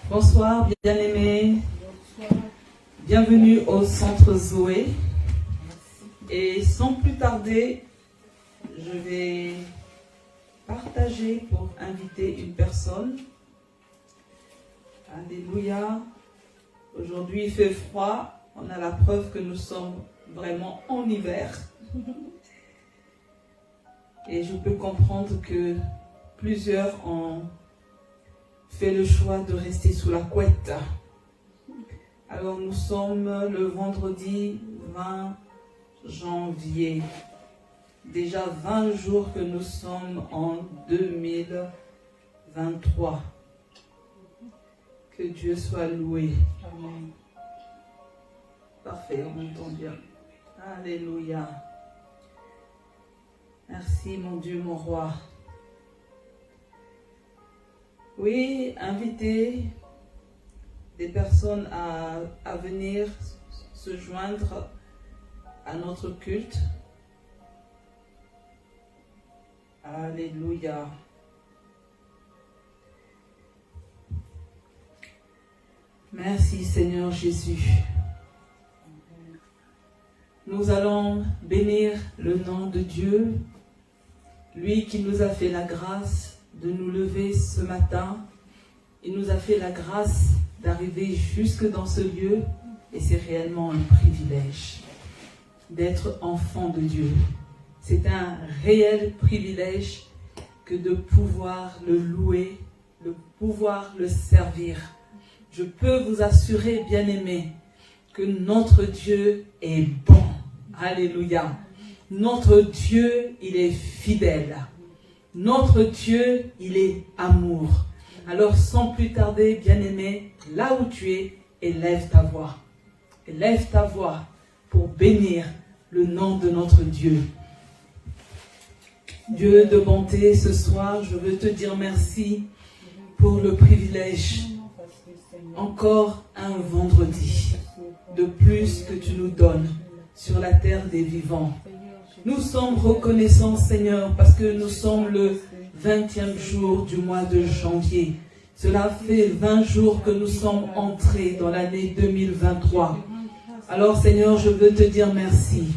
Bonsoir, bien-aimés. Bienvenue au Centre Zoé. Et sans plus tarder, je vais partager pour inviter une personne. Alléluia. Aujourd'hui, il fait froid. On a la preuve que nous sommes vraiment en hiver. Et je peux comprendre que plusieurs ont fait le choix de rester sous la couette. Alors nous sommes le vendredi 20 janvier. Déjà 20 jours que nous sommes en 2023. Que Dieu soit loué. Amen. Parfait, on entend bien. Alléluia. Merci mon Dieu, mon roi. Oui, inviter des personnes à venir se joindre à notre culte. Alléluia. Merci Seigneur Jésus. Nous allons bénir le nom de Dieu, lui qui nous a fait la grâce de nous lever ce matin. Il nous a fait la grâce d'arriver jusque dans ce lieu et c'est réellement un privilège d'être enfant de Dieu. C'est un réel privilège que de pouvoir le louer, de pouvoir le servir. Je peux vous assurer, bien-aimés, que notre Dieu est bon. Alléluia. Notre Dieu, il est fidèle. Notre Dieu, il est amour. Alors, sans plus tarder, bien-aimé, là où tu es, élève ta voix. Élève ta voix pour bénir le nom de notre Dieu. Dieu de bonté, ce soir, je veux te dire merci pour le privilège. Encore un vendredi de plus que tu nous donnes sur la terre des vivants. Nous sommes reconnaissants, Seigneur, parce que nous sommes le 20e jour du mois de janvier. Cela fait 20 jours que nous sommes entrés dans l'année 2023. Alors, Seigneur, je veux te dire merci.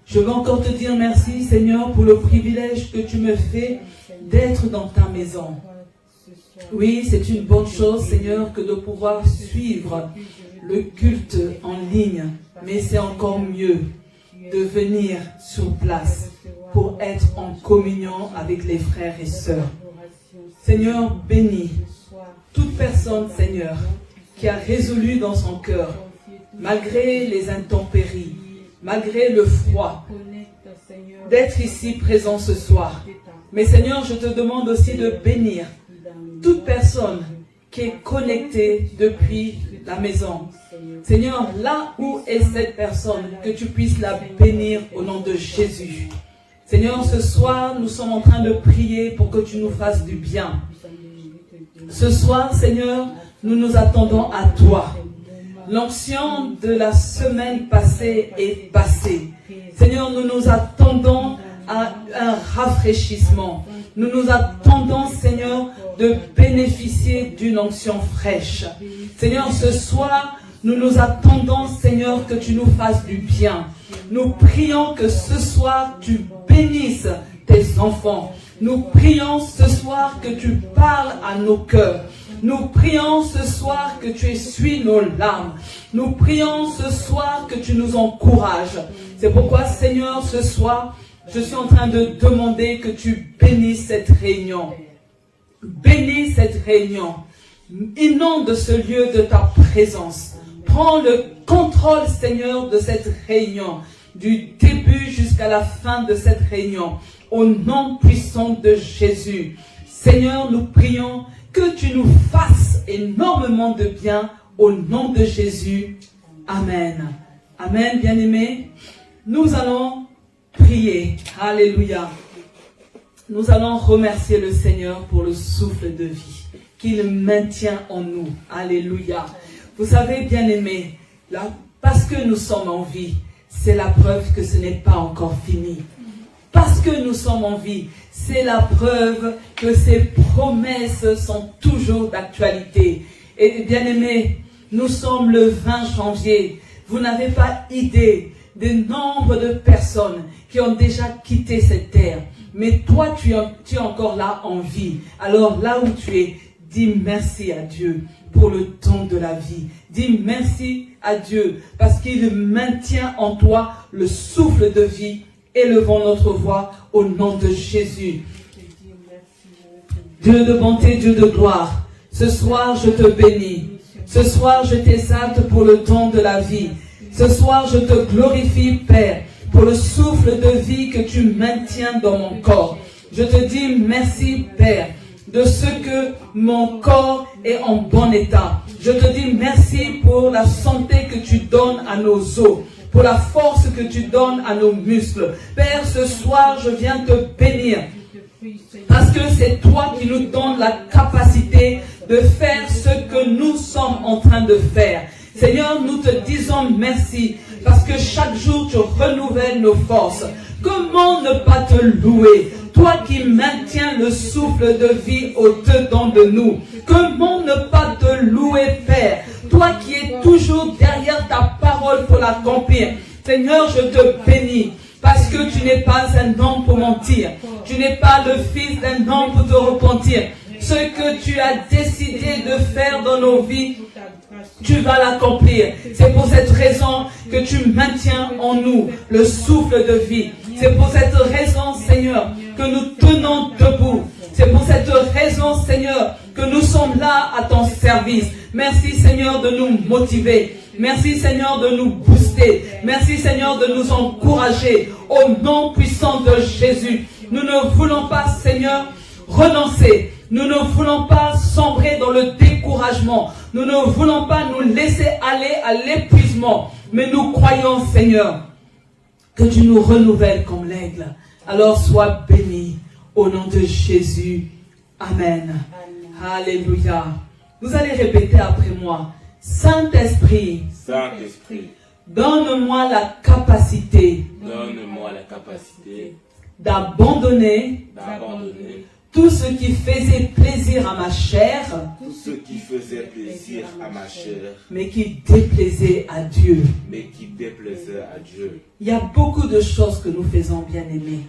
Je veux encore te dire merci, Seigneur, pour le privilège que tu me fais d'être dans ta maison. Oui, c'est une bonne chose, Seigneur, que de pouvoir suivre le culte en ligne. Mais c'est encore mieux de venir sur place pour être en communion avec les frères et sœurs. Seigneur, bénis toute personne, Seigneur, qui a résolu dans son cœur, malgré les intempéries, malgré le froid, d'être ici présent ce soir. Mais Seigneur, je te demande aussi de bénir toute personne qui est connectée depuis la maison. Seigneur, là où est cette personne, que tu puisses la bénir au nom de Jésus. Seigneur, ce soir, nous sommes en train de prier pour que tu nous fasses du bien. Ce soir, Seigneur, nous nous attendons à toi. L'onction de la semaine passée est passée. Seigneur, nous nous attendons à un rafraîchissement. Nous nous attendons, Seigneur, de bénéficier d'une onction fraîche. Seigneur, ce soir, nous nous attendons, Seigneur, que tu nous fasses du bien. Nous prions que ce soir, tu bénisses tes enfants. Nous prions ce soir que tu parles à nos cœurs. Nous prions ce soir que tu essuies nos larmes. Nous prions ce soir que tu nous encourages. C'est pourquoi, Seigneur, ce soir, je suis en train de demander que tu bénisses cette réunion. Bénis cette réunion. Inonde ce lieu de ta présence. Prends le contrôle, Seigneur, de cette réunion. Du début jusqu'à la fin de cette réunion. Au nom puissant de Jésus. Seigneur, nous prions que tu nous fasses énormément de bien au nom de Jésus. Amen. Amen, bien-aimés. Nous allons prier. Alléluia. Nous allons remercier le Seigneur pour le souffle de vie qu'il maintient en nous. Alléluia. Vous savez, bien-aimés, là, parce que nous sommes en vie, c'est la preuve que ce n'est pas encore fini. parce que nous sommes en vie. C'est la preuve que ces promesses sont toujours d'actualité. Et bien aimés, nous sommes le 20 janvier. Vous n'avez pas idée du nombre de personnes qui ont déjà quitté cette terre. Mais toi, tu es encore là en vie. Alors là où tu es, dis merci à Dieu pour le temps de la vie. Dis merci à Dieu parce qu'il maintient en toi le souffle de vie. Élevons notre voix au nom de Jésus. Dieu de bonté, Dieu de gloire, ce soir je te bénis. Ce soir je t'exalte pour le don de la vie. Ce soir je te glorifie, Père, pour le souffle de vie que tu maintiens dans mon corps. Je te dis merci, Père, de ce que mon corps est en bon état. Je te dis merci pour la santé que tu donnes à nos os, pour la force que tu donnes à nos muscles. Père, ce soir, je viens te bénir, parce que c'est toi qui nous donnes la capacité de faire ce que nous sommes en train de faire. Seigneur, nous te disons merci, parce que chaque jour, tu renouvelles nos forces. Comment ne pas te louer? Toi qui maintiens le souffle de vie au-dedans de nous. Comment ne pas te louer, Père? Toi qui es toujours derrière ta parole pour l'accomplir. Seigneur, je te bénis. Parce que tu n'es pas un homme pour mentir. Tu n'es pas le fils d'un homme pour te repentir. Ce que tu as décidé de faire dans nos vies, tu vas l'accomplir. C'est pour cette raison que tu maintiens en nous le souffle de vie. C'est pour cette raison, Seigneur, que nous tenons debout. C'est pour cette raison, Seigneur, que nous sommes là à ton service. Merci, Seigneur, de nous motiver. Merci, Seigneur, de nous booster. Merci, Seigneur, de nous encourager. Au nom puissant de Jésus, nous ne voulons pas, Seigneur, renoncer. Nous ne voulons pas sombrer dans le découragement. Nous ne voulons pas nous laisser aller à l'épuisement. Mais nous croyons, Seigneur, que tu nous renouvelles comme l'aigle. Alors sois béni au nom de Jésus. Amen. Alléluia. Vous allez répéter après moi. Saint-Esprit, Saint-Esprit, donne-moi la capacité d'abandonner tout ce qui faisait plaisir à ma chair, mais qui déplaisait à Dieu. Il y a beaucoup de choses que nous faisons, bien-aimés.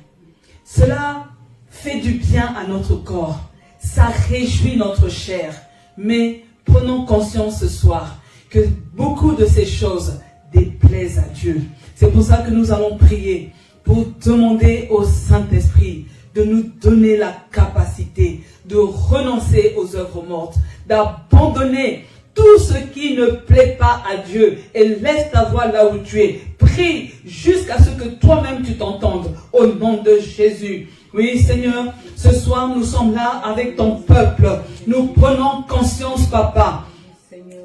Cela fait du bien à notre corps. Ça réjouit notre chair. Mais prenons conscience ce soir que beaucoup de ces choses déplaisent à Dieu. C'est pour ça que nous allons prier pour demander au Saint-Esprit de nous donner la capacité de renoncer aux œuvres mortes, d'abandonner tout ce qui ne plaît pas à Dieu et laisse ta voix là où tu es. Prie jusqu'à ce que toi-même tu t'entendes au nom de Jésus. Oui, Seigneur, ce soir nous sommes là avec ton peuple. Nous prenons conscience, Papa,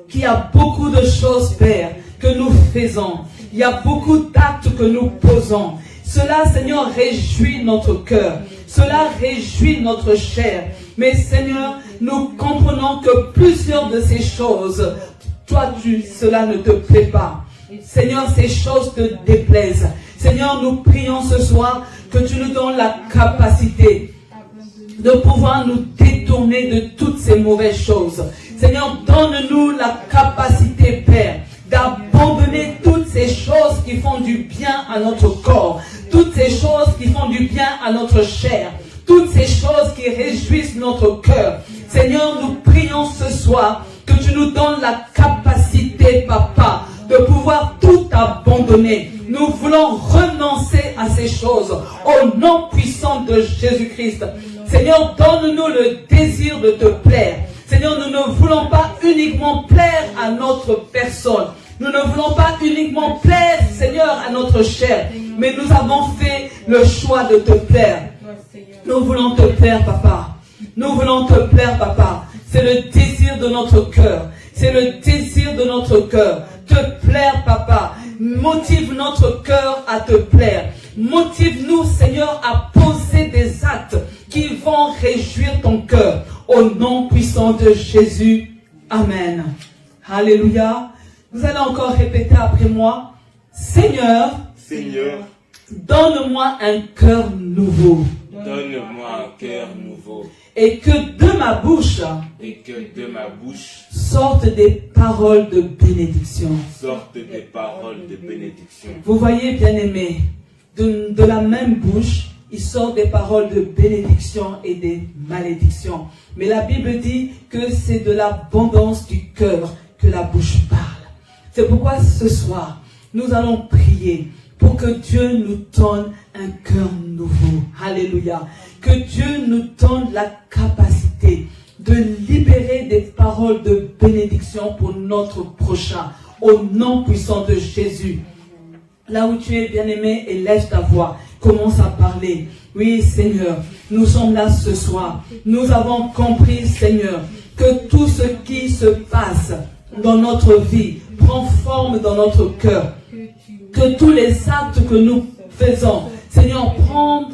qu'il y a beaucoup de choses, Père, que nous faisons. Il y a beaucoup d'actes que nous posons. Cela, Seigneur, réjouit notre cœur. Cela réjouit notre chair. Mais, Seigneur, nous comprenons que plusieurs de ces choses, toi, cela ne te plaît pas. Seigneur, ces choses te déplaisent. Seigneur, nous prions ce soir que tu nous donnes la capacité de pouvoir nous détourner de toutes ces mauvaises choses. Seigneur, donne-nous la capacité, Père, d'abandonner toutes ces choses qui font du bien à notre corps, toutes ces choses qui font du bien à notre chair, toutes ces choses qui réjouissent notre cœur. Seigneur, nous prions ce soir que tu nous donnes la capacité, Papa, de pouvoir tout abandonner. Nous voulons renoncer à ces choses au nom puissant de Jésus-Christ. Seigneur, donne-nous le désir de te plaire. Seigneur, nous ne voulons pas uniquement plaire à notre personne. Nous ne voulons pas uniquement plaire, Seigneur, à notre chair. Mais nous avons fait le choix de te plaire. Nous voulons te plaire, Papa. Nous voulons te plaire, Papa. C'est le désir de notre cœur. C'est le désir de notre cœur. Te plaire, Papa. Motive notre cœur à te plaire. Motive-nous, Seigneur, à poser des actes qui vont réjouir ton cœur. Au nom puissant de Jésus. Amen. Alléluia. Vous allez encore répéter après moi. Seigneur, Donne-moi un cœur nouveau. Donne-moi un cœur nouveau. Et que de ma bouche sortent des paroles de bénédiction. Vous voyez, bien-aimés, de la même bouche, il sort des paroles de bénédiction et des malédictions. Mais la Bible dit que c'est de l'abondance du cœur que la bouche parle. C'est pourquoi ce soir, nous allons prier pour que Dieu nous donne un cœur nouveau. Alléluia. Que Dieu nous donne la capacité de libérer des paroles de bénédiction pour notre prochain. Au nom puissant de Jésus. Là où tu es, bien-aimé, élève ta voix. Commence à parler. Oui, Seigneur, nous sommes là ce soir. Nous avons compris, Seigneur, que tout ce qui se passe dans notre vie prend forme dans notre cœur. Que tous les actes que nous faisons, Seigneur, prennent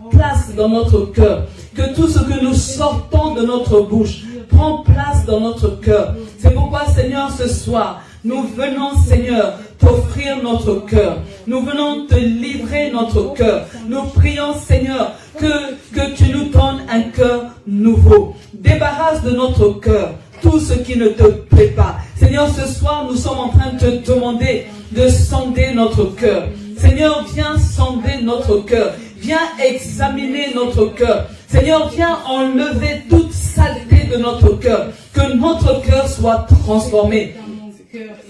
place dans notre cœur. Que tout ce que nous sortons de notre bouche prend place dans notre cœur. C'est pourquoi, Seigneur, ce soir, nous venons, Seigneur, t'offrir notre cœur. Nous venons te livrer notre cœur. Nous prions, Seigneur, que tu nous donnes un cœur nouveau. Débarrasse de notre cœur tout ce qui ne te plaît pas. Seigneur, ce soir, nous sommes en train de te demander de sonder notre cœur. Seigneur, viens sonder notre cœur. Viens examiner notre cœur. Seigneur, viens enlever toute saleté de notre cœur. Que notre cœur soit transformé.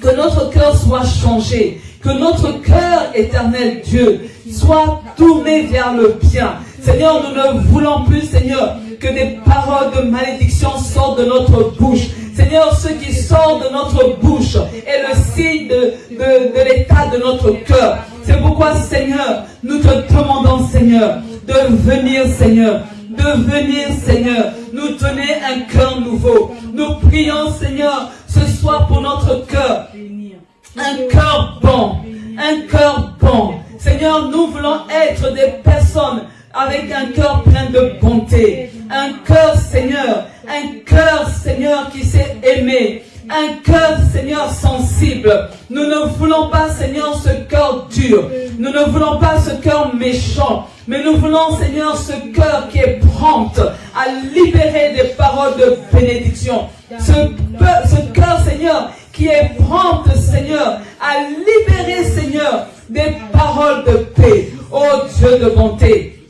Que notre cœur soit changé. Que notre cœur, éternel Dieu, soit tourné vers le bien. Seigneur, nous ne voulons plus, Seigneur, que des paroles de malédiction sortent de notre bouche. Seigneur, ce qui sort de notre bouche est le signe de l'état de notre cœur. C'est pourquoi, Seigneur, nous te demandons, Seigneur, de venir, Seigneur, nous donner un cœur nouveau. Nous prions, Seigneur, ce soir pour notre cœur. Un cœur bon. Un cœur bon. Seigneur, nous voulons être des personnes avec un cœur plein de bonté. Un cœur, Seigneur, qui sait aimer. Un cœur, Seigneur, sensible. Nous ne voulons pas, Seigneur, ce cœur dur. Nous ne voulons pas ce cœur méchant. Mais nous voulons, Seigneur, ce cœur qui est prompt à libérer des paroles de bénédiction. Ce cœur, Seigneur, qui est prompt, Seigneur, à libérer, Seigneur, des paroles de paix. Oh Dieu de bonté,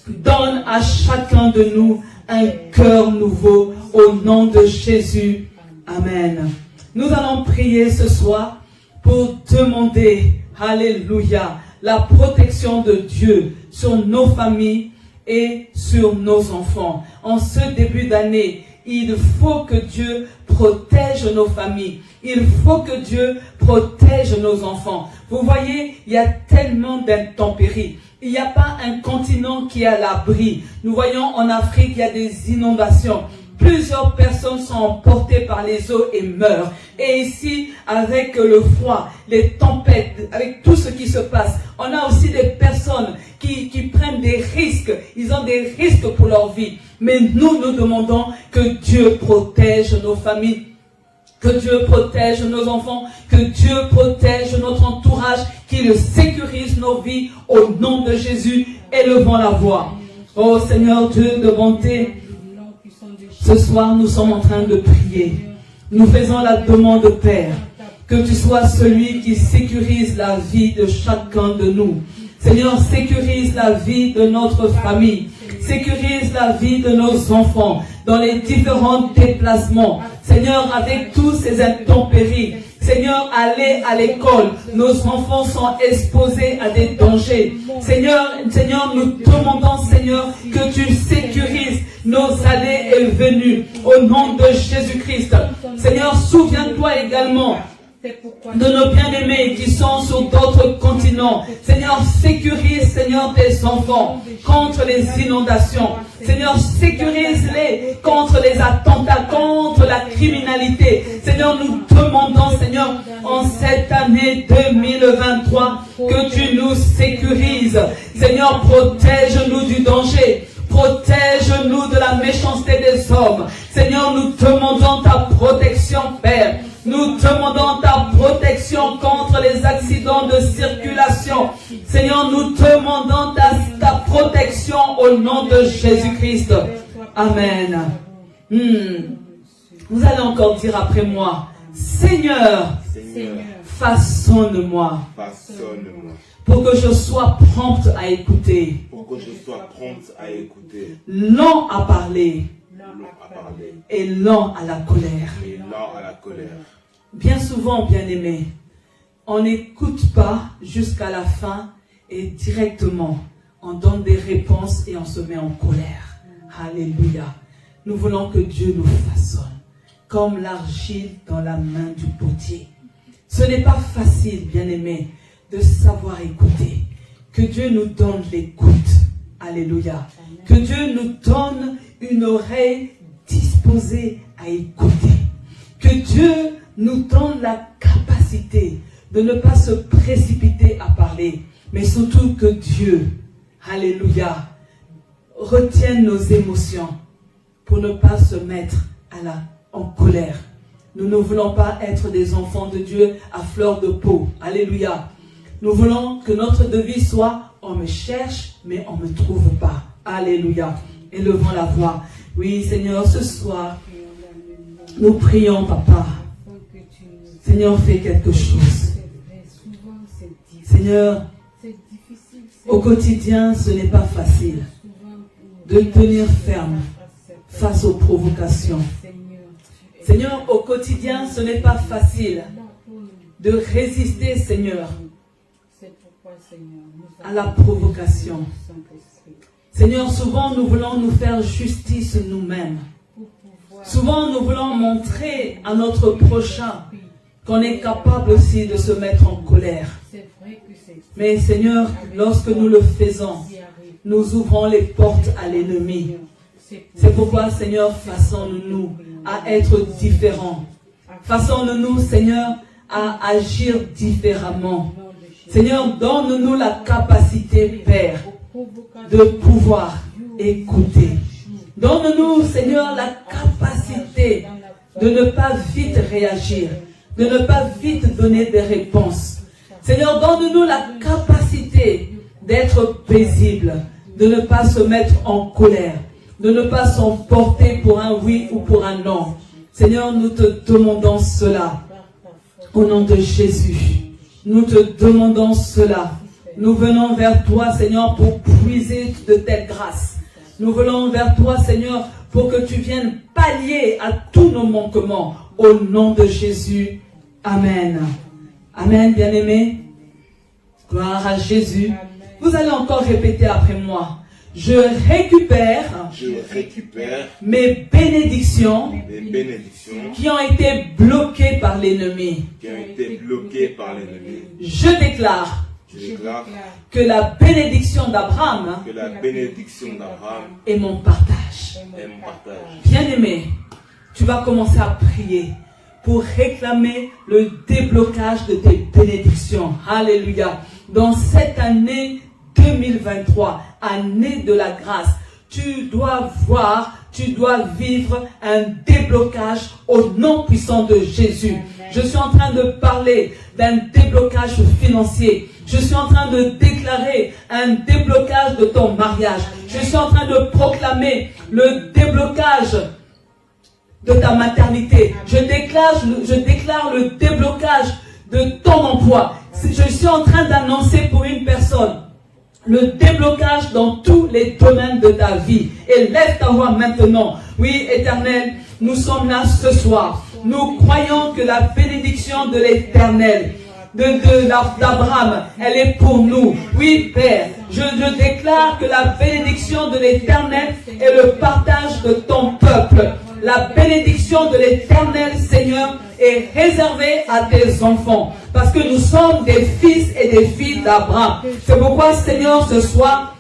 donne à chacun de nous un cœur nouveau au nom de Jésus. Amen. Nous allons prier ce soir pour demander, alléluia, la protection de Dieu sur nos familles et sur nos enfants. En ce début d'année, il faut que Dieu protège nos familles. Il faut que Dieu protège nos enfants. Vous voyez, il y a tellement d'intempéries. Il n'y a pas un continent qui est à l'abri. Nous voyons en Afrique, il y a des inondations. Plusieurs personnes sont emportées par les eaux et meurent. Et ici, avec le froid, les tempêtes, avec tout ce qui se passe, on a aussi des personnes qui prennent des risques. Ils ont des risques pour leur vie. Mais nous demandons que Dieu protège nos familles, que Dieu protège nos enfants, que Dieu protège notre entourage, qu'il sécurise nos vies au nom de Jésus. Élevons la voix. Oh Seigneur Dieu de bonté, ce soir nous sommes en train de prier. Nous faisons la demande, Père, que tu sois celui qui sécurise la vie de chacun de nous. Seigneur, sécurise la vie de notre famille. Sécurise la vie de nos enfants dans les différents déplacements. Seigneur, avec tous ces intempéries, Seigneur, aller à l'école, nos enfants sont exposés à des dangers. Seigneur, nous demandons, Seigneur, que tu sécurises nos allées et venues au nom de Jésus-Christ. Seigneur, souviens-toi également de nos bien-aimés qui sont sur d'autres continents. Seigneur, sécurise, Seigneur, tes enfants contre les inondations. Seigneur, sécurise-les contre les attentats, contre la criminalité. Seigneur, nous demandons, Seigneur, en cette année 2023, que tu nous sécurises. Seigneur, protège-nous du danger. Protège-nous de la méchanceté des hommes. Seigneur, nous demandons ta protection, Père. Nous demandons ta protection contre les accidents de circulation. protection. Seigneur, nous te demandons ta protection au nom de Jésus-Christ. Amen. Vous allez encore dire après moi, Seigneur, façonne-moi. Pour que je sois prompte à écouter. Lent à parler. Et lent à la colère. Bien souvent, bien-aimés, on n'écoute pas jusqu'à la fin et directement, on donne des réponses et on se met en colère. Alléluia. Nous voulons que Dieu nous façonne comme l'argile dans la main du potier. Ce n'est pas facile, bien-aimés, de savoir écouter. Que Dieu nous donne l'écoute. Alléluia. Que Dieu nous donne une oreille disposée à écouter. Que Dieu nous donne la capacité de ne pas se précipiter à parler, mais surtout que Dieu, alléluia, retienne nos émotions pour ne pas se mettre en colère. Nous ne voulons pas être des enfants de Dieu à fleur de peau. Alléluia. Nous voulons que notre devise soit « On me cherche, mais on ne me trouve pas ». Alléluia. Élevons la voix. Oui, Seigneur, ce soir, nous prions, Papa. Seigneur, fais quelque chose. Seigneur, au quotidien, ce n'est pas facile de tenir ferme face aux provocations. Seigneur, au quotidien, ce n'est pas facile de résister, Seigneur, à la provocation. Seigneur, souvent nous voulons nous faire justice nous-mêmes. Souvent nous voulons montrer à notre prochain qu'on est capable aussi de se mettre en colère. Mais Seigneur, lorsque nous le faisons, nous ouvrons les portes à l'ennemi. C'est pourquoi, Seigneur, façonne-nous à être différents. Façonne-nous, Seigneur, à agir différemment. Seigneur, donne-nous la capacité, Père, de pouvoir écouter. Donne-nous, Seigneur, la capacité de ne pas vite réagir, de ne pas vite donner des réponses. Seigneur, donne-nous la capacité d'être paisible, de ne pas se mettre en colère, de ne pas s'emporter pour un oui ou pour un non. Seigneur, nous te demandons cela au nom de Jésus. Nous te demandons cela. Nous venons vers toi, Seigneur, pour puiser de telle grâce. Nous venons vers toi, Seigneur, pour que tu viennes pallier à tous nos manquements. Au nom de Jésus. Amen. Amen, bien-aimés. Gloire à Jésus. Vous allez encore répéter après moi. Je récupère mes bénédictions qui ont été bloquées par l'ennemi. Je déclare que la bénédiction d'Abraham est mon partage. Bien-aimé, tu vas commencer à prier pour réclamer le déblocage de tes bénédictions. Alléluia. Dans cette année 2023, année de la grâce, tu dois vivre un déblocage au nom puissant de Jésus. Je suis en train de parler d'un déblocage financier. Je suis en train de déclarer un déblocage de ton mariage. Je suis en train de proclamer le déblocage de ta maternité. Je déclare le déblocage de ton emploi. Je suis en train d'annoncer pour une personne le déblocage dans tous les domaines de ta vie. Et lève ta voix maintenant. Oui, Éternel, nous sommes là ce soir. Nous croyons que la bénédiction de l'Éternel, d'Abraham, elle est pour nous. Oui, Père, je déclare que la bénédiction de l'Éternel est le partage de ton peuple. La bénédiction de l'Éternel, Seigneur, est réservée à tes enfants. Parce que nous sommes des fils et des filles d'Abraham. C'est pourquoi, Seigneur, ce soir,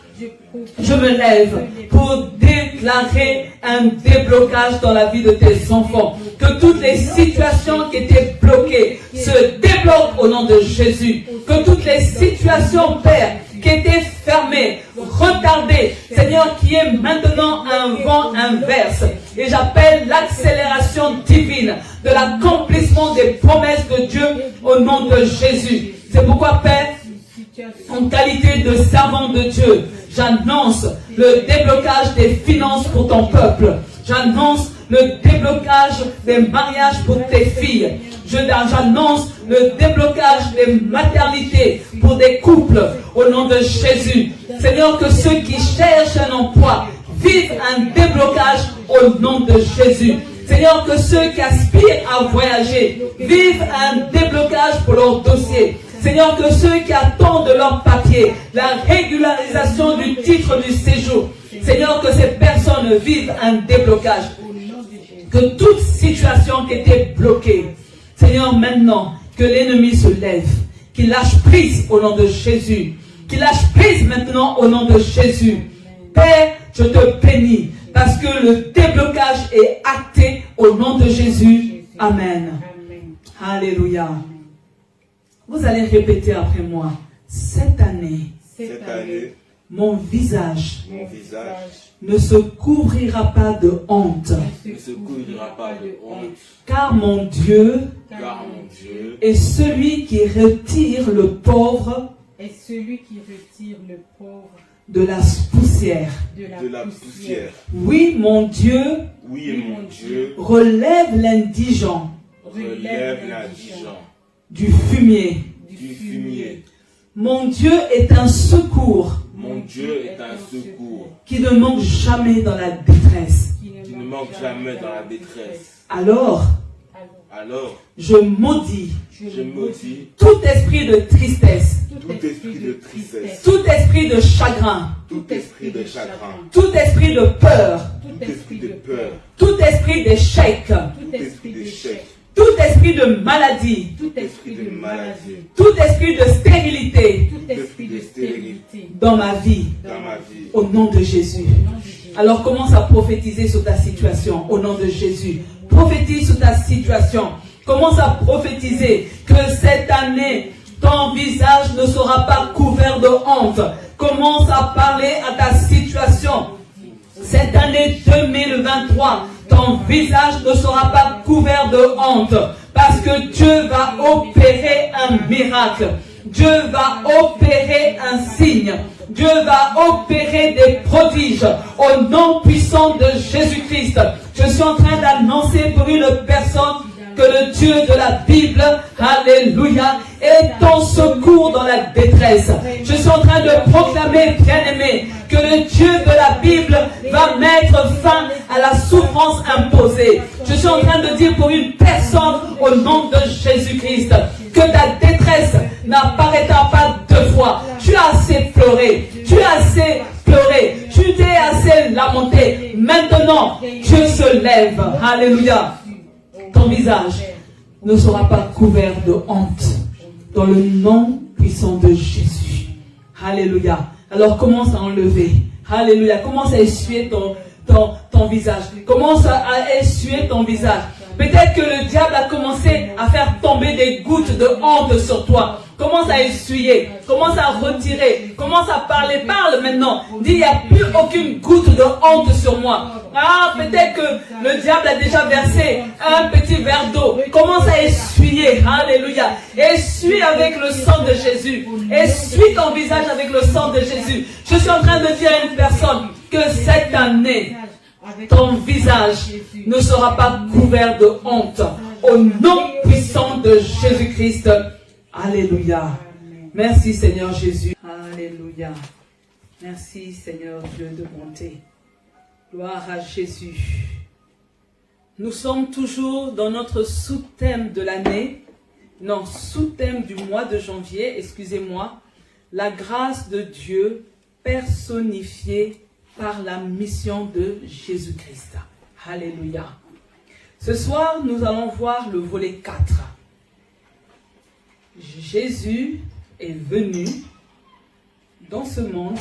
je me lève pour déclarer un déblocage dans la vie de tes enfants. Que toutes les situations qui étaient bloquées se débloquent au nom de Jésus. Que toutes les situations, Père, qui étaient fermées, retardées, Seigneur, qui est maintenant un vent inverse. Et j'appelle l'accélération divine de l'accomplissement des promesses de Dieu au nom de Jésus. C'est pourquoi, Père, En qualité de servant de Dieu, j'annonce le déblocage des finances pour ton peuple. J'annonce le déblocage des mariages pour tes filles. J'annonce le déblocage des maternités pour des couples au nom de Jésus. Seigneur, que ceux qui cherchent un emploi vivent un déblocage au nom de Jésus. Seigneur, que ceux qui aspirent à voyager vivent un déblocage pour leur dossier. Seigneur, que ceux qui attendent leur papier, la régularisation du titre du séjour, Seigneur, que ces personnes vivent un déblocage. Que toute situation qui était bloquée, Seigneur, maintenant, que l'ennemi se lève, qu'il lâche prise au nom de Jésus, qu'il lâche prise maintenant au nom de Jésus. Père, je te bénis, parce que le déblocage est acté au nom de Jésus. Amen. Alléluia. Vous allez répéter après moi. Cette année, mon visage ne se couvrira pas de honte. Car mon Dieu est celui qui retire le pauvre de la poussière. Oui, mon Dieu, relève l'indigent du fumier. Mon Dieu est un secours. Qui ne manque jamais dans la détresse. Alors, je maudis tout esprit de tristesse, tout esprit de chagrin, tout esprit de peur, tout esprit d'échec, tout esprit de maladie, tout esprit de stérilité dans ma vie, au nom de Jésus. Alors commence à prophétiser sur ta situation, au nom de Jésus. Prophétise sur ta situation. Commence à prophétiser que cette année, ton visage ne sera pas couvert de honte. Commence à parler à ta situation. Cette année 2023, ton visage ne sera pas couvert de honte. Parce que Dieu va opérer un miracle. Dieu va opérer un signe. Dieu va opérer des prodiges au nom puissant de Jésus-Christ. Je suis en train d'annoncer pour une personne que le Dieu de la Bible, alléluia, est ton secours dans la détresse. Je suis en train de proclamer, bien-aimé, que le Dieu de la Bible va mettre fin à la souffrance imposée. Je suis en train de dire pour une personne au nom de Jésus-Christ que ta détresse n'apparaîtra pas deux fois. Tu as assez pleuré, tu as assez pleuré, tu t'es assez lamenté. Maintenant, Dieu se lève. Alléluia. Ton visage ne sera pas couvert de honte dans le nom puissant de Jésus. Alléluia. Alors commence à enlever. Alléluia. Commence à essuyer ton visage. Commence à essuyer ton visage. Peut-être que le diable a commencé à faire tomber des gouttes de honte sur toi. Commence à essuyer. Commence à retirer. Commence à parler. Parle maintenant. Dis, il n'y a plus aucune goutte de honte sur moi. Ah, peut-être que le diable a déjà versé un petit verre d'eau. Commence à essuyer. Alléluia. Essuie avec le sang de Jésus. Essuie ton visage avec le sang de Jésus. Je suis en train de dire à une personne que cette année, ton visage ne sera pas couvert de honte. Au nom puissant de Jésus-Christ. Alléluia. Merci Seigneur Jésus. Alléluia. Merci Seigneur Dieu de bonté. Gloire à Jésus. Nous sommes toujours dans notre sous-thème de l'année. Non, sous-thème du mois de janvier, excusez-moi. La grâce de Dieu personnifiée par la mission de Jésus-Christ. Alléluia. Ce soir, nous allons voir le volet 4. Jésus est venu dans ce monde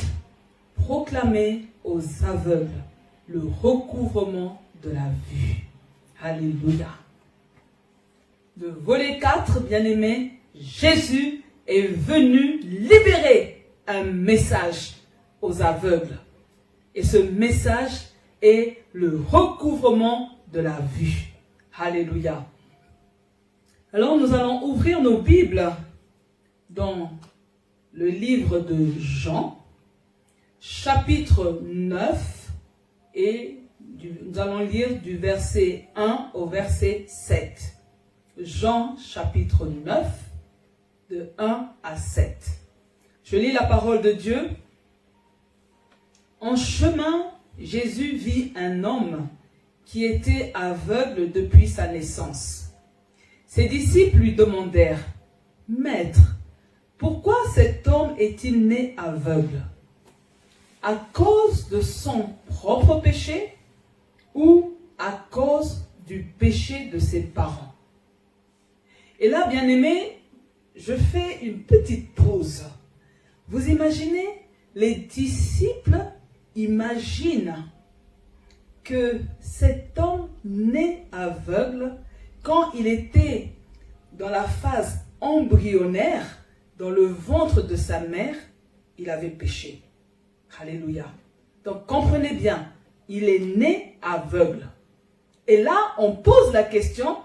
proclamer aux aveugles le recouvrement de la vue. Alléluia. Le volet 4, bien-aimé, Jésus est venu libérer un message aux aveugles. Et ce message est le recouvrement de la vue. Alléluia. Alors nous allons ouvrir nos Bibles dans le livre de Jean, chapitre 9, et nous allons lire du verset 1 au verset 7. Jean, chapitre 9, de 1 à 7. Je lis la parole de Dieu. En chemin, Jésus vit un homme qui était aveugle depuis sa naissance. Ses disciples lui demandèrent, « Maître, pourquoi cet homme est-il né aveugle? À cause de son propre péché ou à cause du péché de ses parents ?» Et là, bien-aimés, je fais une petite pause. Vous imaginez, les disciples imaginent que cet homme né aveugle, quand il était dans la phase embryonnaire, dans le ventre de sa mère, il avait péché. Alléluia. Donc comprenez bien, il est né aveugle. Et là, on pose la question,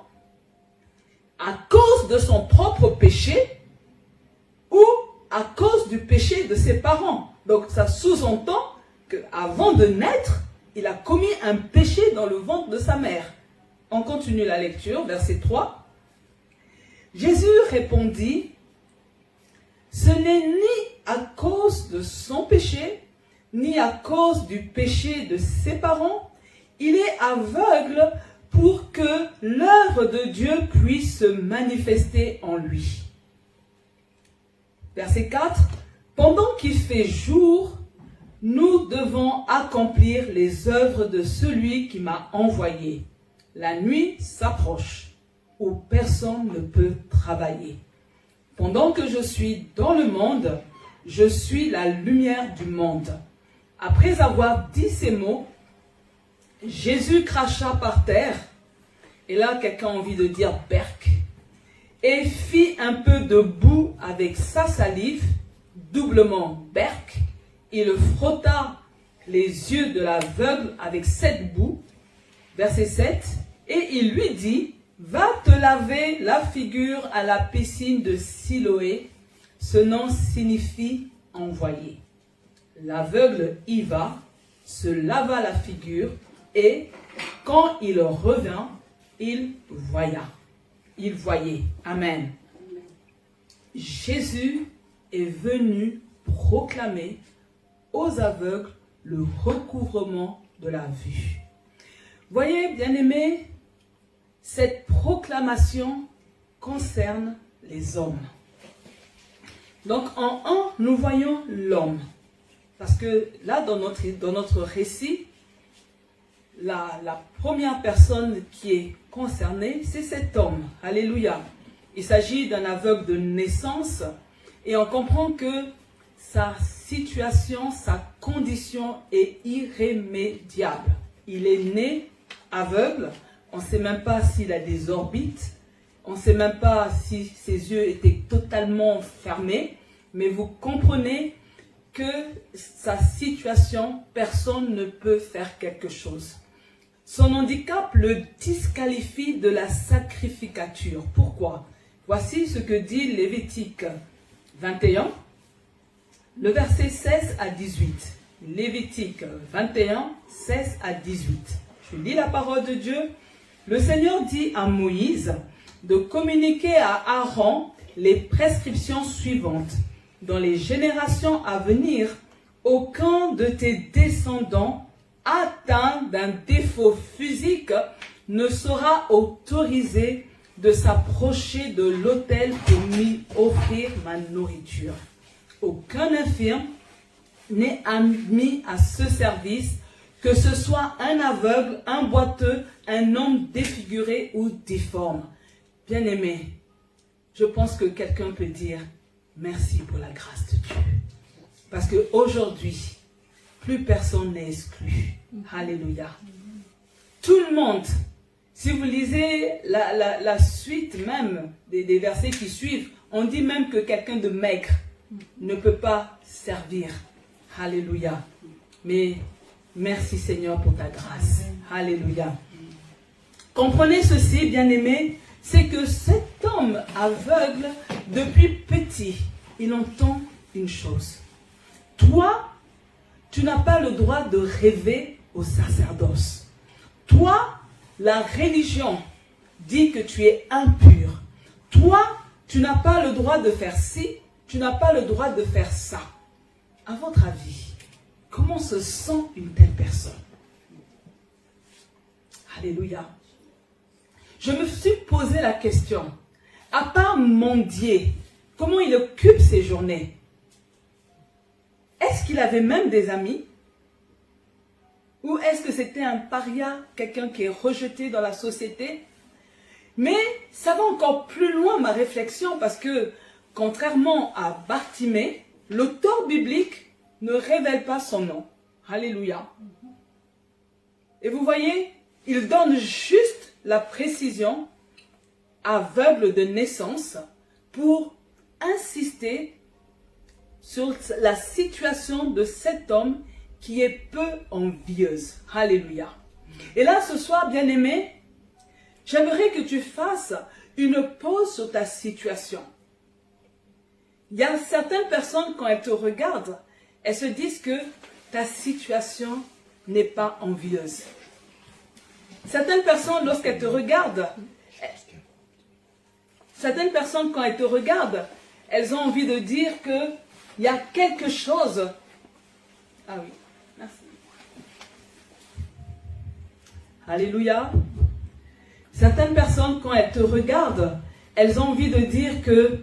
à cause de son propre péché ou à cause du péché de ses parents. Donc ça sous-entend qu'avant de naître, il a commis un péché dans le ventre de sa mère. On continue la lecture, verset 3. Jésus répondit, « Ce n'est ni à cause de son péché, ni à cause du péché de ses parents. Il est aveugle pour que l'œuvre de Dieu puisse se manifester en lui. » Verset 4. « Pendant qu'il fait jour, nous devons accomplir les œuvres de celui qui m'a envoyé. La nuit s'approche, où personne ne peut travailler. Pendant que je suis dans le monde, je suis la lumière du monde. » Après avoir dit ces mots, Jésus cracha par terre, et là quelqu'un a envie de dire berk, et fit un peu de boue avec sa salive, doublement berk. Il frotta les yeux de l'aveugle avec cette boue. Verset 7. Et il lui dit, « Va te laver la figure à la piscine de Siloé. » Ce nom signifie « envoyé ». L'aveugle y va, se lava la figure, et quand il revint, il voya. Il voyait. Amen. Jésus est venu proclamer aux aveugles le recouvrement de la vue. Voyez, bien-aimés, cette proclamation concerne les hommes. Donc en 1, nous voyons l'homme. Parce que là, dans notre récit, la première personne qui est concernée, c'est cet homme. Alléluia. Il s'agit d'un aveugle de naissance et on comprend que sa situation, sa condition est irrémédiable. Il est né aveugle, on ne sait même pas s'il a des orbites, on ne sait même pas si ses yeux étaient totalement fermés, mais vous comprenez que sa situation, personne ne peut faire quelque chose. Son handicap le disqualifie de la sacrificature. Pourquoi? Voici ce que dit Lévitique 21, le verset 16 à 18. Lévitique 21, 16 à 18. Je lis la parole de Dieu. Le Seigneur dit à Moïse de communiquer à Aaron les prescriptions suivantes. Dans les générations à venir, aucun de tes descendants atteint d'un défaut physique ne sera autorisé de s'approcher de l'autel pour lui offrir ma nourriture. Aucun infirme n'est admis à ce service, que ce soit un aveugle, un boiteux, un homme défiguré ou difforme. Bien-aimé, je pense que quelqu'un peut dire merci pour la grâce de Dieu. Parce qu'aujourd'hui, plus personne n'est exclu. Alléluia. Tout le monde, si vous lisez la suite même des versets qui suivent, on dit même que quelqu'un de maigre ne peut pas servir. Alléluia. Mais merci Seigneur pour ta grâce. Alléluia. Comprenez ceci, bien-aimés, c'est que cet homme aveugle, depuis petit, il entend une chose. Toi, tu n'as pas le droit de rêver au sacerdoce. Toi, la religion dit que tu es impur. Toi, tu n'as pas le droit de faire ci, tu n'as pas le droit de faire ça. À votre avis, comment se sent une telle personne? Alléluia. Je me suis posé la question, à part mendier, comment il occupe ses journées? Est-ce qu'il avait même des amis? Ou est-ce que c'était un paria, quelqu'un qui est rejeté dans la société? Mais ça va encore plus loin ma réflexion parce que, contrairement à Bartimée, l'auteur biblique ne révèle pas son nom. Alléluia. Et vous voyez, il donne juste la précision aveugle de naissance pour insister sur la situation de cet homme qui est peu envieuse. Alléluia. Et là, ce soir, bien-aimé, j'aimerais que tu fasses une pause sur ta situation. Il y a certaines personnes, quand elles te regardent, elles se disent que ta situation n'est pas envieuse. Certaines personnes, lorsqu'elles te regardent, quand elles te regardent, elles ont envie de dire qu'il y a quelque chose. Ah oui, merci. Alléluia. Certaines personnes, quand elles te regardent, elles ont envie de dire qu'il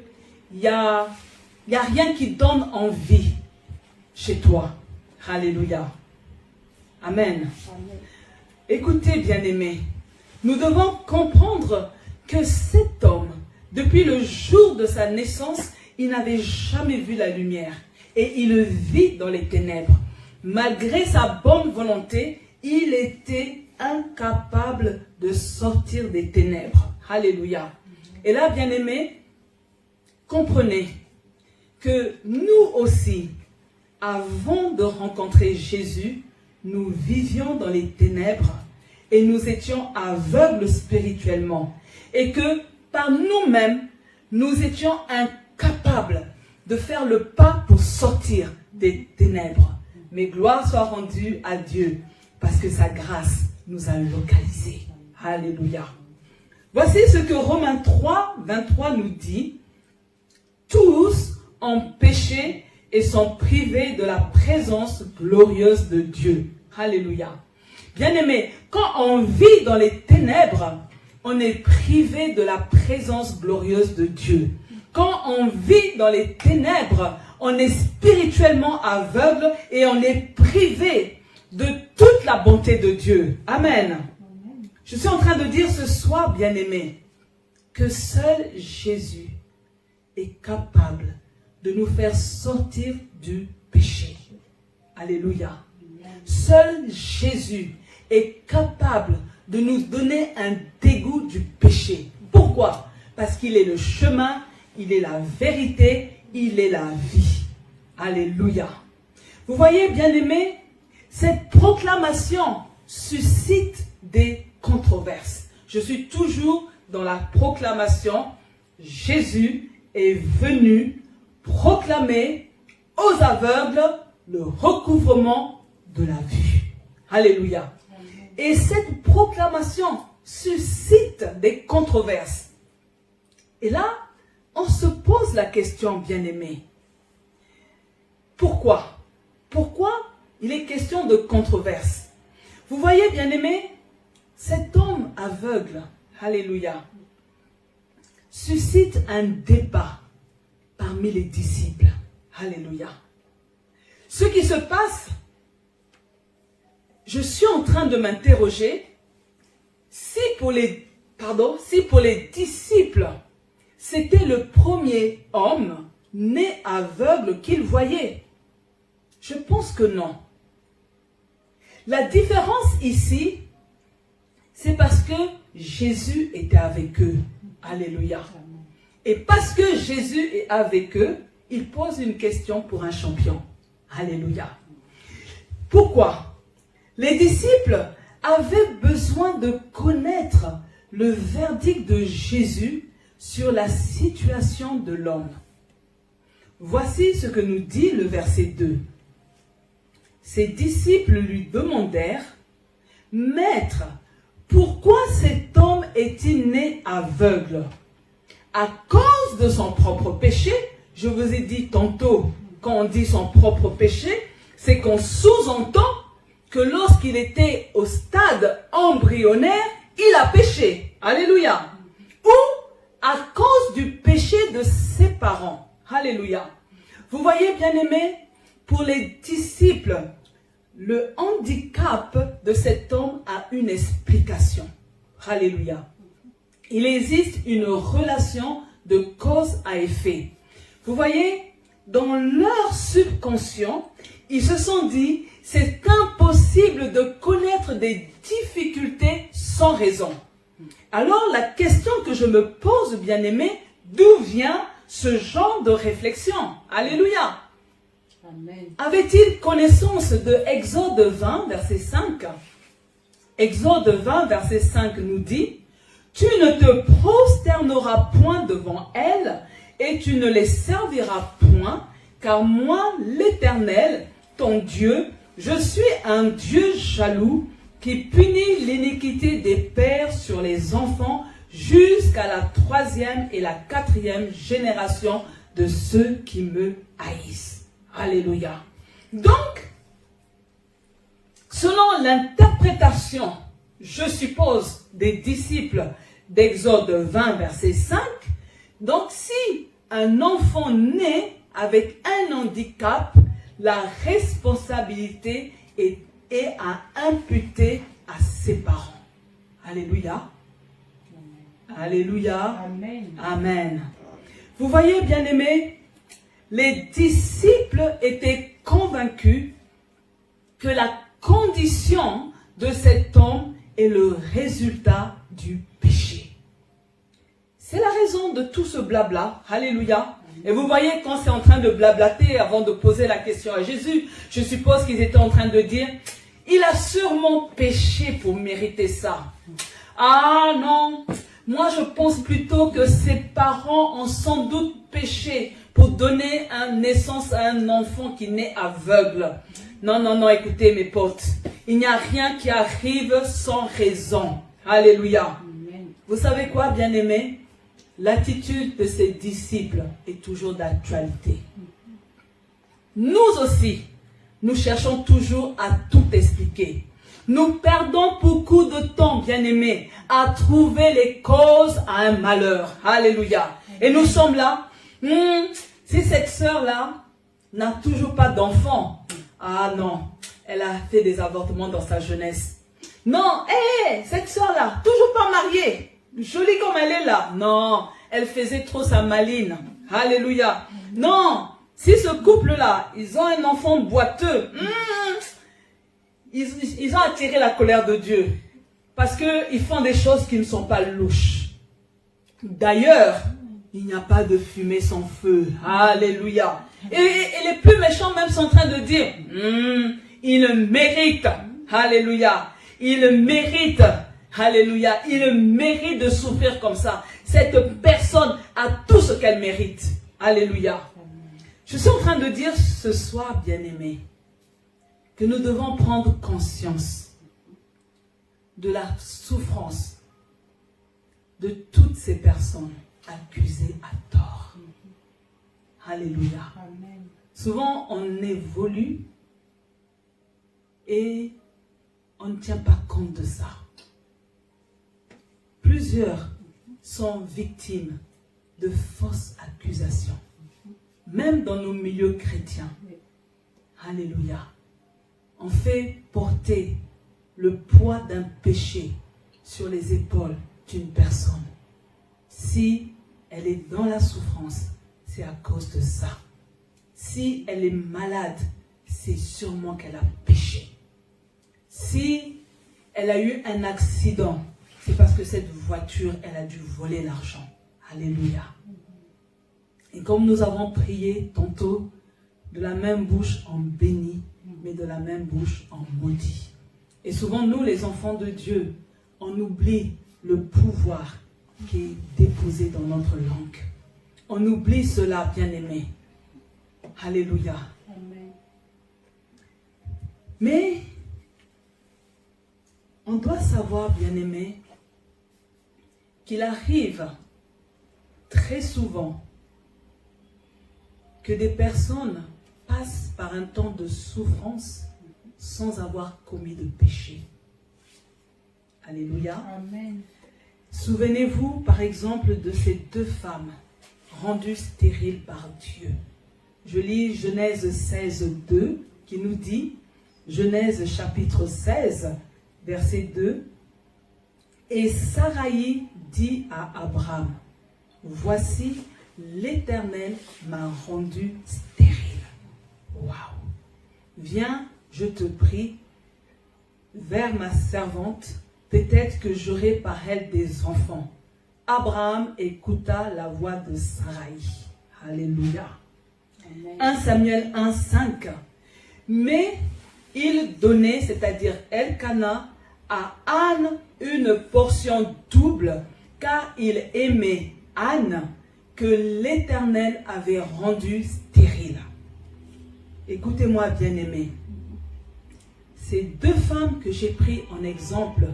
n'y a rien qui donne envie chez toi. Alléluia. Amen. Amen. Écoutez, bien-aimés, nous devons comprendre que cet homme, depuis le jour de sa naissance, il n'avait jamais vu la lumière et il vit dans les ténèbres. Malgré sa bonne volonté, il était incapable de sortir des ténèbres. Alléluia. Et là, bien-aimés, comprenez que nous aussi, avant de rencontrer Jésus, nous vivions dans les ténèbres et nous étions aveugles spirituellement. Et que par nous-mêmes, nous étions incapables de faire le pas pour sortir des ténèbres. Mais gloire soit rendue à Dieu parce que sa grâce nous a localisés. Alléluia. Voici ce que Romains 3, 23 nous dit. Tous ont péché et sont privés de la présence glorieuse de Dieu. Alléluia. Bien-aimés, quand on vit dans les ténèbres, on est privé de la présence glorieuse de Dieu. Quand on vit dans les ténèbres, on est spirituellement aveugle et on est privé de toute la bonté de Dieu. Amen. Je suis en train de dire ce soir, bien-aimés, que seul Jésus est capable de nous faire sortir du péché. Alléluia. Seul Jésus est capable de nous donner un dégoût du péché. Pourquoi? Parce qu'il est le chemin, il est la vérité, il est la vie. Alléluia. Vous voyez, bien-aimés, cette proclamation suscite des controverses. Je suis toujours dans la proclamation. Jésus est venu proclamer aux aveugles le recouvrement de la vue. Alléluia. Et cette proclamation suscite des controverses. Et là, on se pose la question, bien-aimés. Pourquoi? Pourquoi il est question de controverse? Vous voyez, bien-aimés, cet homme aveugle, alléluia, suscite un débat parmi les disciples. Alléluia. Ce qui se passe, je suis en train de m'interroger si pour les disciples, c'était le premier homme né aveugle qu'ils voyaient. Je pense que non. La différence ici, c'est parce que Jésus était avec eux. Alléluia. Et parce que Jésus est avec eux, il pose une question pour un champion. Alléluia. Pourquoi? Les disciples avaient besoin de connaître le verdict de Jésus sur la situation de l'homme. Voici ce que nous dit le verset 2. Ses disciples lui demandèrent, « Maître, pourquoi cet homme est-il né aveugle? À cause de son propre péché ?» Je vous ai dit tantôt, quand on dit son propre péché, c'est qu'on sous-entend que lorsqu'il était au stade embryonnaire, il a péché. Alléluia. Ou à cause du péché de ses parents. Alléluia. Vous voyez, bien-aimés, pour les disciples, le handicap de cet homme a une explication. Alléluia. Il existe une relation de cause à effet. Vous voyez, dans leur subconscient, ils se sont dit, c'est impossible de connaître des difficultés sans raison. Alors, la question que je me pose, bien-aimé, d'où vient ce genre de réflexion? Alléluia. Amen. Avait-il connaissance de Exode 20, verset 5? Exode 20, verset 5 nous dit, « Tu ne te prosterneras point devant elles, et tu ne les serviras point, car moi, l'Éternel, ton Dieu, je suis un Dieu jaloux, qui punit l'iniquité des pères sur les enfants jusqu'à la 3e et la 4e génération de ceux qui me haïssent. » Alléluia. Donc, selon l'interprétation, je suppose, des disciples d'Exode 20, verset 5, donc si un enfant naît avec un handicap, la responsabilité est à imputer à ses parents. Alléluia. Alléluia. Amen. Amen. Vous voyez, bien-aimés, les disciples étaient convaincus que la condition de cet homme est le résultat du péché. C'est la raison de tout ce blabla. Alléluia. Et vous voyez, quand c'est en train de blablater, avant de poser la question à Jésus, je suppose qu'ils étaient en train de dire, il a sûrement péché pour mériter ça. Ah non, moi je pense plutôt que ses parents ont sans doute péché pour donner naissance à un enfant qui naît aveugle. Non, non, non, écoutez mes potes, il n'y a rien qui arrive sans raison. Alléluia. Amen. Vous savez quoi, bien-aimés? L'attitude de ses disciples est toujours d'actualité. Nous aussi, nous cherchons toujours à tout expliquer. Nous perdons beaucoup de temps, bien-aimés, à trouver les causes à un malheur. Alléluia. Et nous sommes là. Si cette sœur-là n'a toujours pas d'enfant, ah non, elle a fait des avortements dans sa jeunesse. Non, cette sœur-là, toujours pas mariée, jolie comme elle est là. Non, elle faisait trop sa maline. Alléluia. Non, si ce couple-là, ils ont un enfant boiteux, ils ont attiré la colère de Dieu. Parce qu'ils font des choses qui ne sont pas louches. D'ailleurs, il n'y a pas de fumée sans feu. Alléluia. Et les plus méchants même sont en train de dire, il mérite. Alléluia. Il mérite. Alléluia. Il mérite de souffrir comme ça. Cette personne a tout ce qu'elle mérite. Alléluia. Je suis en train de dire ce soir, bien-aimés, que nous devons prendre conscience de la souffrance de toutes ces personnes accusées à tort. Alléluia. Amen. Souvent, on évolue et on ne tient pas compte de ça. Plusieurs sont victimes de fausses accusations, même dans nos milieux chrétiens. Alléluia. On fait porter le poids d'un péché sur les épaules d'une personne. Si elle est dans la souffrance, c'est à cause de ça. Si elle est malade, c'est sûrement qu'elle a péché. Si elle a eu un accident, c'est parce que cette voiture, elle a dû voler l'argent. Alléluia. Et comme nous avons prié tantôt, de la même bouche on bénit, mais de la même bouche on maudit. Et souvent, nous, les enfants de Dieu, on oublie le pouvoir qui est déposé dans notre langue. On oublie cela, bien-aimés. Alléluia. Amen. Mais on doit savoir, bien-aimés, qu'il arrive très souvent que des personnes passent par un temps de souffrance sans avoir commis de péché. Alléluia. Amen. Souvenez-vous, par exemple, de ces deux femmes rendues stériles par Dieu. Je lis Genèse 16, 2, qui nous dit, Genèse chapitre 16, verset 2, « Et Saraï dit à Abraham, « Voici, l'Éternel m'a rendu stérile. » Waouh! Viens, je te prie, vers ma servante, peut-être que j'aurai par elle des enfants. Abraham écouta la voix de Saraï. Alléluia. Amen. 1 Samuel 1, 5. Mais il donnait, c'est-à-dire Elkana, à Anne une portion double, car il aimait Anne, que l'Éternel avait rendue stérile. Écoutez-moi, bien-aimés. Ces deux femmes que j'ai pris en exemple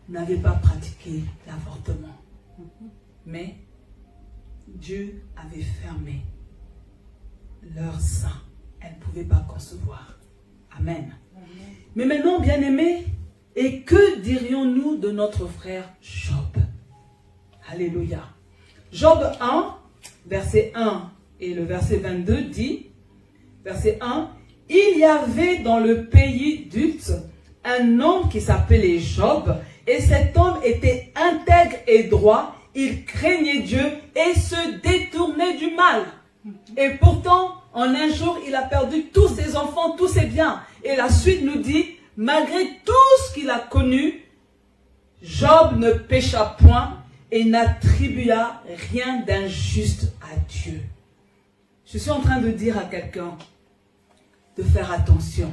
n'avaient pas pratiqué l'avortement. Mais Dieu avait fermé leur sein. Elles ne pouvaient pas concevoir. Amen. Amen. Mais maintenant, bien-aimés, et que dirions-nous de notre frère Job? Alléluia. Job 1, verset 1 et le verset 22 dit, verset 1, « Il y avait dans le pays d'Uz un homme qui s'appelait Job, et cet homme était intègre et droit, il craignait Dieu et se détournait du mal. Et pourtant, en un jour, il a perdu tous ses enfants, tous ses biens. Et la suite nous dit, malgré tout ce qu'il a connu, Job ne pécha point et n'attribua rien d'injuste à Dieu. » Je suis en train de dire à quelqu'un de faire attention.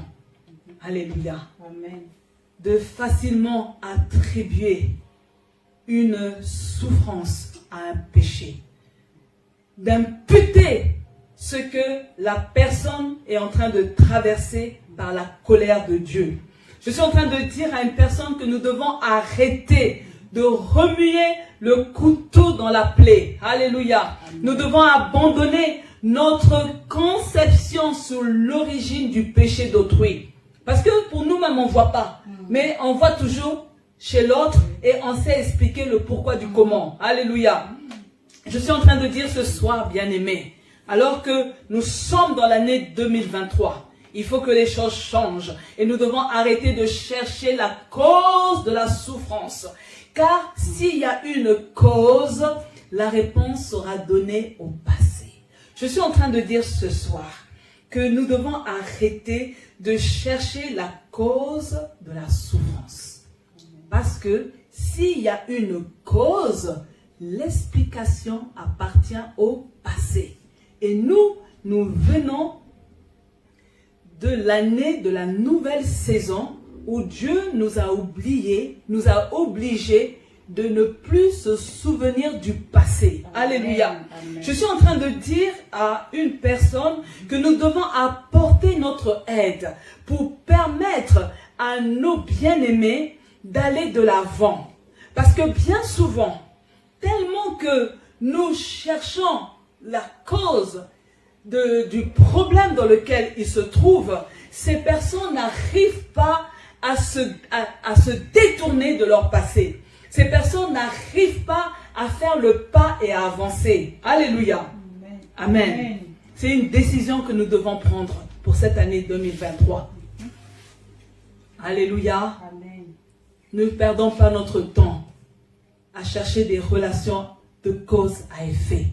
Alléluia. Amen. De facilement attribuer une souffrance à un péché. D'imputer ce que la personne est en train de traverser par la colère de Dieu. Je suis en train de dire à une personne que nous devons arrêter de remuer le couteau dans la plaie. Alléluia. Nous devons abandonner notre conception sur l'origine du péché d'autrui. Parce que pour nous-mêmes, on ne voit pas. Mais on voit toujours chez l'autre et on sait expliquer le pourquoi du comment. Alléluia. Je suis en train de dire ce soir, bien-aimés, alors que nous sommes dans l'année 2023, il faut que les choses changent. Et nous devons arrêter de chercher la cause de la souffrance. Car s'il y a une cause, la réponse sera donnée au passé. Je suis en train de dire ce soir que nous devons arrêter de chercher la cause de la souffrance. Parce que s'il y a une cause, l'explication appartient au passé. Et nous venons de l'année de la nouvelle saison où Dieu nous a oubliés, nous a obligés de ne plus se souvenir du passé. Alléluia. Amen. Je suis en train de dire à une personne que nous devons apporter notre aide pour permettre à nos bien-aimés d'aller de l'avant. Parce que bien souvent, tellement que nous cherchons la cause du problème dans lequel ils se trouvent, ces personnes n'arrivent pas à se détourner de leur passé. Ces personnes n'arrivent pas à faire le pas et à avancer. Alléluia. Amen. Amen. Amen. C'est une décision que nous devons prendre pour cette année 2023. Alléluia. Amen. Ne perdons pas notre temps à chercher des relations de cause à effet.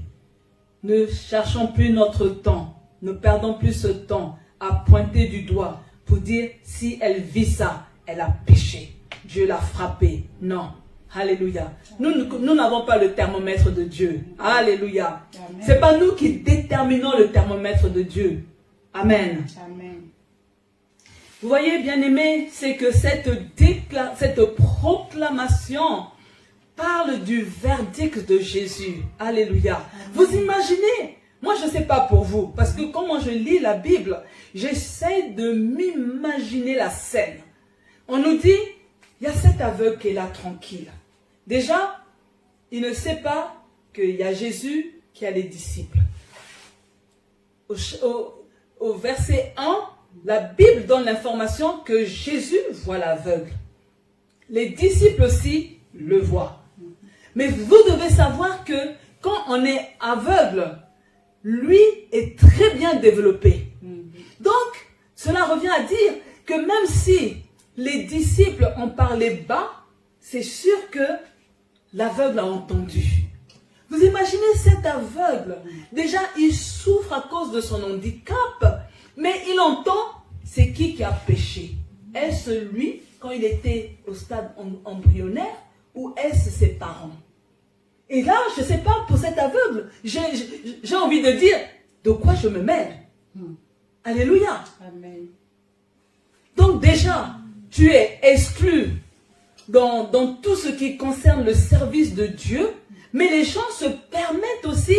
Ne cherchons plus notre temps. Ne perdons plus ce temps à pointer du doigt pour dire si elle vit ça, elle a péché. Dieu l'a frappé. Non. Alléluia. Nous n'avons pas le thermomètre de Dieu. Alléluia. Ce n'est pas nous qui déterminons le thermomètre de Dieu. Amen. Amen. Vous voyez, bien-aimés, c'est que cette proclamation parle du verdict de Jésus. Alléluia. Vous imaginez Moi, je ne sais pas pour vous, parce que quand moi je lis la Bible, j'essaie de m'imaginer la scène. On nous dit, il y a cet aveugle qui est là tranquille. Déjà, il ne sait pas qu'il y a Jésus qui a les disciples. Au verset 1, la Bible donne l'information que Jésus voit l'aveugle. Les disciples aussi le voient. Mais vous devez savoir que quand on est aveugle, lui est très bien développé. Donc, cela revient à dire que même si les disciples ont parlé bas, c'est sûr que l'aveugle a entendu. Vous imaginez cet aveugle, déjà il souffre à cause de son handicap, mais il entend, c'est qui a péché? Est-ce lui, quand il était au stade embryonnaire, ou est-ce ses parents? Et là, je ne sais pas, pour cet aveugle, j'ai envie de dire, de quoi je me mêle? Alléluia. Amen. Donc déjà, tu es exclu dans tout ce qui concerne le service de Dieu, mais les gens se permettent aussi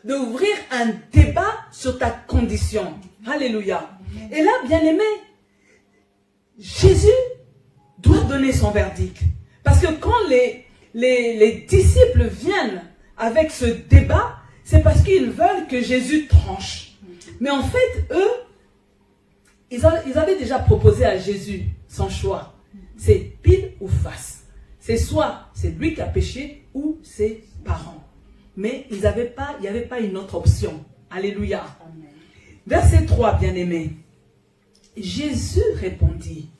d'ouvrir un débat sur ta condition. Alléluia. Et là, bien aimé, Jésus doit donner son verdict. Parce que quand les disciples viennent avec ce débat, c'est parce qu'ils veulent que Jésus tranche. Mais en fait, eux, ils avaient déjà proposé à Jésus son choix. C'est pile ou face. C'est soit c'est lui qui a péché ou ses parents. Mais il n'y avait pas une autre option. Alléluia. Amen. Verset 3, bien-aimé. Jésus répondit,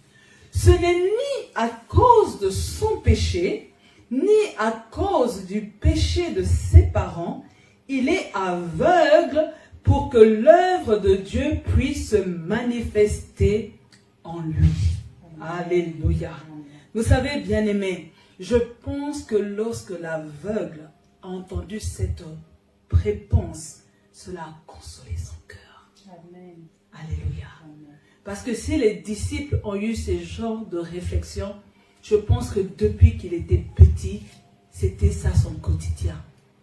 ce n'est ni à cause de son péché, ni à cause du péché de ses parents, il est aveugle pour que l'œuvre de Dieu puisse se manifester en lui. Alléluia. Vous savez, bien-aimés, je pense que lorsque l'aveugle a entendu cette réponse, cela a consolé son cœur. Amen. Alléluia. Amen. Parce que si les disciples ont eu ce genre de réflexion, je pense que depuis qu'il était petit, c'était ça son quotidien.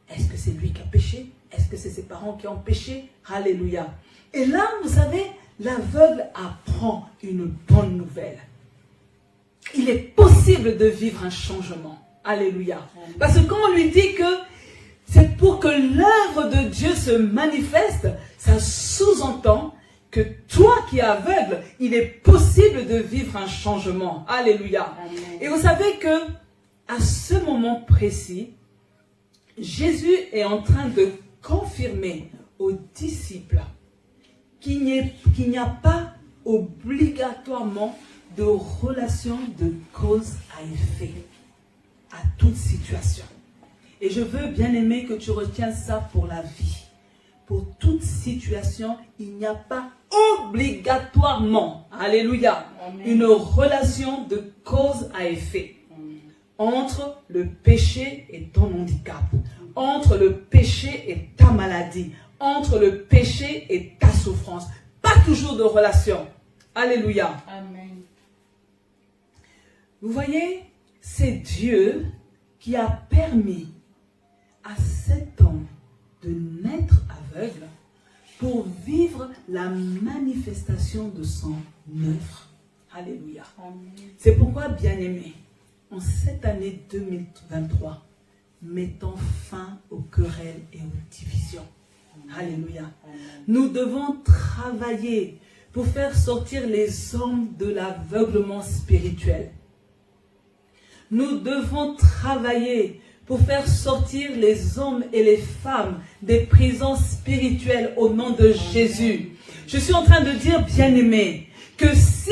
Est-ce que c'est lui qui a péché? Est-ce que c'est ses parents qui ont péché? Alléluia. Et là, vous savez, l'aveugle apprend une bonne nouvelle. Il est possible de vivre un changement. Alléluia. Parce que quand on lui dit que c'est pour que l'œuvre de Dieu se manifeste, ça sous-entend que toi qui es aveugle, il est possible de vivre un changement. Alléluia. Amen. Et vous savez que à ce moment précis, Jésus est en train de confirmer aux disciples qu'il n'y a pas obligatoirement de relation de cause à effet à toute situation. Et je veux, bien aimer, que tu retiens ça pour la vie. Pour toute situation, il n'y a pas obligatoirement, alléluia, Amen. une relation de cause à effet entre le péché et ton handicap, entre le péché et ta maladie, entre le péché et ta souffrance. Pas toujours de relation. Alléluia. Amen. Vous voyez, c'est Dieu qui a permis à cet homme de naître aveugle pour vivre la manifestation de son œuvre. Alléluia. Amen. C'est pourquoi, bien-aimés, en cette année 2023, mettons fin aux querelles et aux divisions. Alléluia. Amen. Nous devons travailler pour faire sortir les hommes de l'aveuglement spirituel. Nous devons travailler pour faire sortir les hommes et les femmes des prisons spirituelles au nom de Jésus. Je suis en train de dire, bien-aimés, que si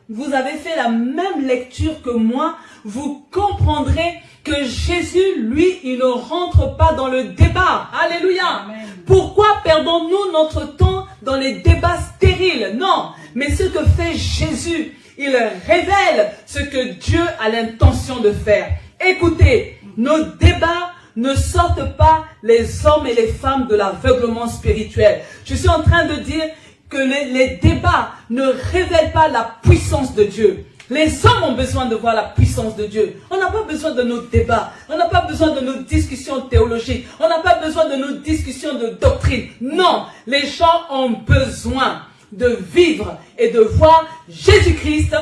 vous avez fait la même lecture que moi, vous comprendrez que Jésus, lui, il ne rentre pas dans le débat. Alléluia. Amen. Pourquoi perdons-nous notre temps dans les débats stériles? Non, mais ce que fait Jésus, il révèle ce que Dieu a l'intention de faire. Écoutez, nos débats ne sortent pas les hommes et les femmes de l'aveuglement spirituel. Je suis en train de dire que les débats ne révèlent pas la puissance de Dieu. Les hommes ont besoin de voir la puissance de Dieu. On n'a pas besoin de nos débats. On n'a pas besoin de nos discussions théologiques. On n'a pas besoin de nos discussions de doctrine. Non, les gens ont besoin de vivre et de voir Jésus-Christ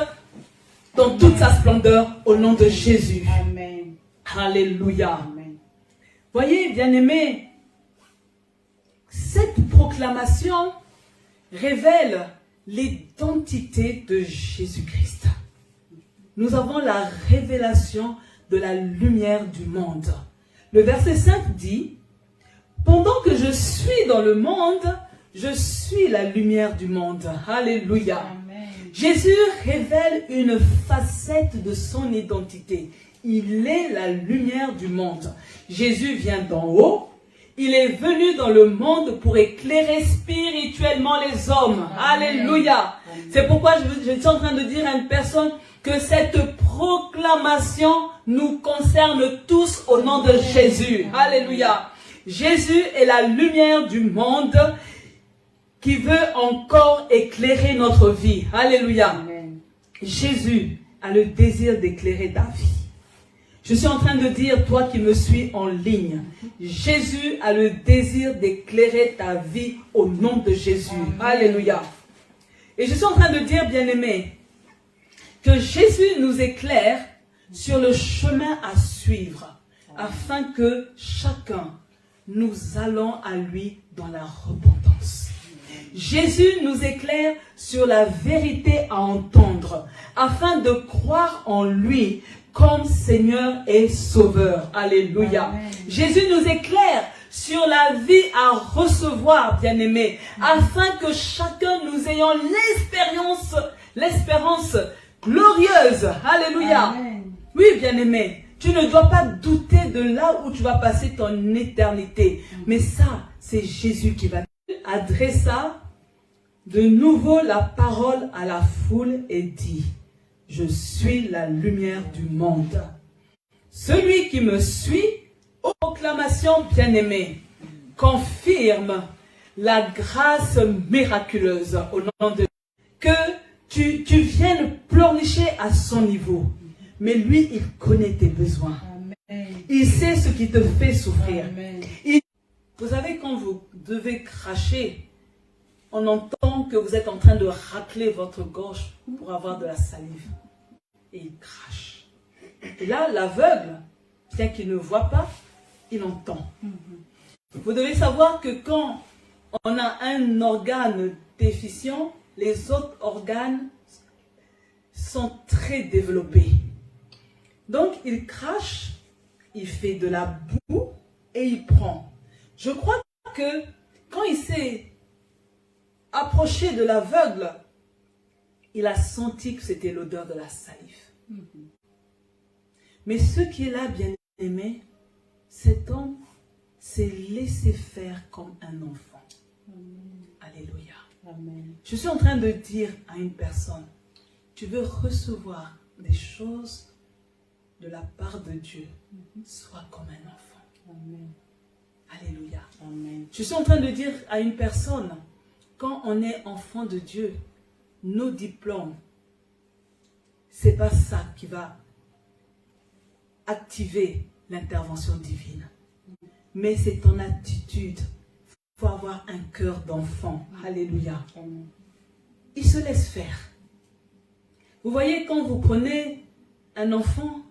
dans toute sa splendeur au nom de Jésus. Amen. Alléluia. Amen. Voyez, bien-aimés, cette proclamation révèle l'identité de Jésus-Christ. Nous avons la révélation de la lumière du monde. Le verset 5 dit, « Pendant que je suis dans le monde, je suis la lumière du monde. » Alléluia. Amen. Jésus révèle une facette de son identité. Il est la lumière du monde. Jésus vient d'en haut. Il est venu dans le monde pour éclairer spirituellement les hommes. Amen. Alléluia. Amen. C'est pourquoi je suis en train de dire à une personne que cette proclamation nous concerne tous au nom de Jésus. Alléluia. Jésus est la lumière du monde qui veut encore éclairer notre vie. Alléluia. Amen. Jésus a le désir d'éclairer ta vie. Je suis en train de dire, toi qui me suis en ligne, Jésus a le désir d'éclairer ta vie au nom de Jésus. Amen. Alléluia. Et je suis en train de dire, bien-aimés, que Jésus nous éclaire sur le chemin à suivre, afin que chacun, nous allons à lui dans la repentance. Jésus nous éclaire sur la vérité à entendre, afin de croire en lui comme Seigneur et Sauveur. Alléluia. Amen. Jésus nous éclaire sur la vie à recevoir, bien-aimés, afin que chacun nous ayons l'espérance glorieuse. Alléluia. Amen. Oui, bien-aimé, tu ne dois pas douter de là où tu vas passer ton éternité. Mais ça, c'est Jésus qui va. Adressa de nouveau la parole à la foule et dit, « Je suis la lumière du monde. Celui qui me suit, aux proclamations bien-aimées, confirme la grâce miraculeuse au nom de Dieu. Que tu viennes pleurnicher à son niveau. Mais lui, il connaît tes besoins. Amen. Il sait ce qui te fait souffrir. Amen. Vous savez, quand vous devez cracher, on entend que vous êtes en train de racler votre gorge pour avoir de la salive. Et il crache. Et là, l'aveugle, bien qu'il ne voit pas, il entend. Vous devez savoir que quand on a un organe déficient, les autres organes sont très développés. Donc, il crache, il fait de la boue et il prend. Je crois que quand il s'est approché de l'aveugle, il a senti que c'était l'odeur de la salive. Mais ce qui est là, bien aimé, cet homme s'est laissé faire comme un enfant. Alléluia. Amen. Je suis en train de dire à une personne, tu veux recevoir des choses de la part de Dieu, sois comme un enfant. Amen. Alléluia. Amen. Je suis en train de dire à une personne, quand on est enfant de Dieu, nos diplômes, c'est pas ça qui va activer l'intervention divine. Mais c'est ton attitude. Il faut avoir un cœur d'enfant. Alléluia. Amen. Il se laisse faire. Vous voyez, quand vous prenez un enfant